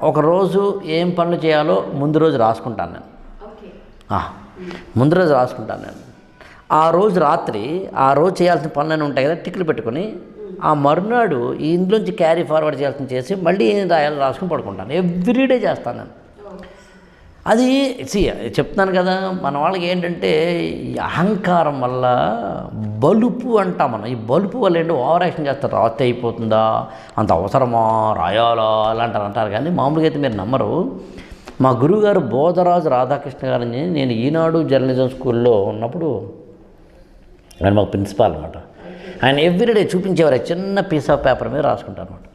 ఒకరోజు ఏం పనులు చేయాలో ముందు రోజు రాసుకుంటాను నేను. ముందు రోజు రాసుకుంటాను నేను. ఆ రోజు రాత్రి ఆ రోజు చేయాల్సిన పనులన్నీ ఉంటాయి కదా, టిక్లు పెట్టుకొని ఆ మరునాడు ఇందులోంచి క్యారీ ఫార్వర్డ్ చేయాల్సిన చేసి మళ్ళీ ఏం రాయాలో రాసుకుని పడుకుంటాను. ఎవ్రీడే చేస్తాను నేను. అది చెప్తున్నాను కదా, మన వాళ్ళకి ఏంటంటే ఈ అహంకారం వల్ల బలుపు అంటాం మనం. ఈ బలుపు వల్ల ఏంటో ఓవర్ యాక్షన్ చేస్తారు. రాత్రి అయిపోతుందా, అంత అవసరమా, రాయాలా అలాంటారు అంటారు. కానీ మామూలుగా అయితే మీరు నమ్మరు. మా గురువుగారు బోధరాజు రాధాకృష్ణ గారిని నేను ఈనాడు జర్నలిజం స్కూల్లో ఉన్నప్పుడు ఆయన మాకు ప్రిన్సిపాల్ అనమాట. ఆయన ఎవ్రీడే చూపించేవారు, చిన్న పీస్ ఆఫ్ పేపర్ మీద రాసుకుంటారు అనమాట.